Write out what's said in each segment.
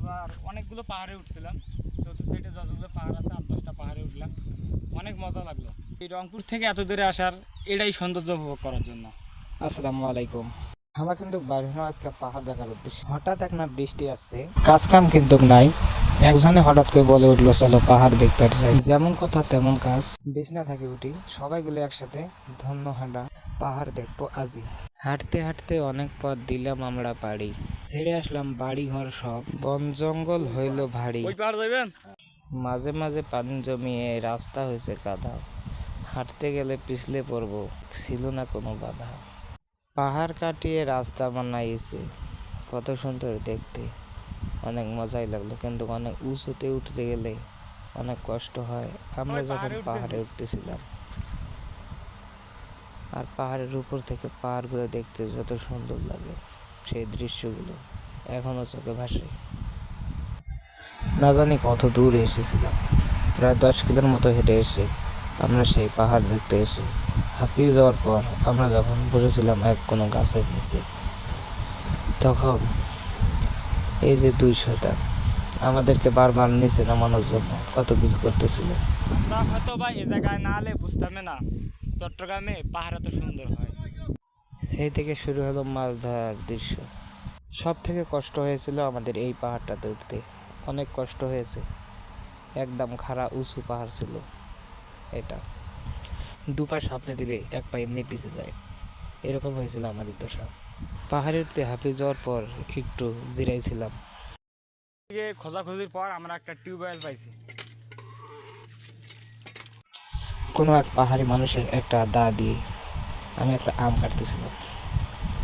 আবার অনেকগুলো পাহাড়ে উঠছিলাম। চতুর্থ সাইডে যতগুলো পাহাড় আছে 8-10টা পাহাড়ে উঠলাম, অনেক মজা লাগলো। এই রংপুর থেকে এত দূরে আসার এটাই সৌন্দর্য উপভোগ করার জন্য। আসসালামু আলাইকুম। আমরা কিন্তু বাইরে হলাম আজকে পাহাড় দেখার উদ্দেশ্যে। হঠাৎ এক না বৃষ্টি আসছে, কাজ কাম কিন্তু নাই। একজনে হঠাৎ করে বলে উঠলো চলো পাহাড় দেখতে যাই। যেমন কথা তেমন কাজ, বিছনা থেকে উঠি সবাই গুলো একসাথে ধন্য হাঁটা পাহাড় দেখবো আজি। হাঁটতে হাঁটতে অনেক পথ দিলাম আমরা পাড়ি, ছেড়ে আসলাম বাড়ি ঘর সব, বন জঙ্গল হইল ভারী। ওই পাহাড় যাবেন? মাঝে মাঝে পানি জমিয়ে রাস্তা হয়েছে কাদা, হাঁটতে গেলে পিছলে পড়বো, ছিল না কোনো বাধা। পাহাড় কাটিয়ে রাস্তা বানাইছে, কত সুন্দর দেখতে, অনেক মজাই লাগলো। কিন্তু অনেক উঁচুতে উঠতে গেলে অনেক কষ্ট হয়। আমরা যখন পাহাড়ে উঠতেছিলাম আর পাহাড়ের উপর থেকে পাহাড়গুলো দেখতে যত সুন্দর লাগে, সেই দৃশ্যগুলো এখনো চোখে ভাসে। না জানি কত দূর এসেছিলাম, প্রায় 10 কিলোর মতো হেঁটে এসে আমরা সেই পাহাড় দেখতে এসে হাঁপিয়ে যাওয়ার পর আমরা যখন বসেছিলাম এক কোনো গাছের নিচে, তখন এই যে 2 শয়তান আমাদেরকে বারবার নিচে নামানোর জন্য কত কিছু করতেছিল। আমরা হয়তো বা এ জায়গায় না এলে বুঝতাম না চট্টগ্রামে পাহাড় এত সুন্দর হয়। সেই থেকে শুরু হলো মাছ ধরার দৃশ্য। সব থেকে কষ্ট হয়েছিল আমাদের এই পাহাড়টাতে উঠতে, অনেক কষ্ট হয়েছে। একদম খাড়া উঁচু পাহাড় ছিল এটা, 2 পা সামনে দিলে 1 পা এমনি পিছে যায়, এরকম হয়েছিল আমাদের দশা। পাহাড়ে উঠতে হাঁপিয়ে যাওয়ার পর একটু জিরাইছিলাম। খোঁজাখুঁজির পর আমরা একটা টিউবওয়েল পাইছি। কোনো এক পাহাড়ি মানুষের একটা দা দিয়ে আমি একটা আম কাটতেছিলাম।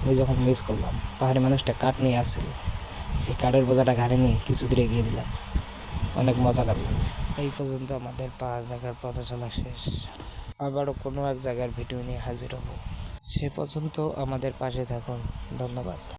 আমি যখন মিস করলাম, পাহাড়ি মানুষটা কাঠ নিয়ে আসছিল, সেই কাঠের বোঝাটা ঘাড়ে নিয়ে কিছু দূরে এগিয়ে দিলাম, অনেক মজা লাগলো। এই পর্যন্ত আমাদের পাহাড় দেখার পথ চলা শেষ। আবারও কোনো এক জায়গার ভিডিও নিয়ে হাজির হব, সে পর্যন্ত আমাদের পাশে থাকুন। ধন্যবাদ।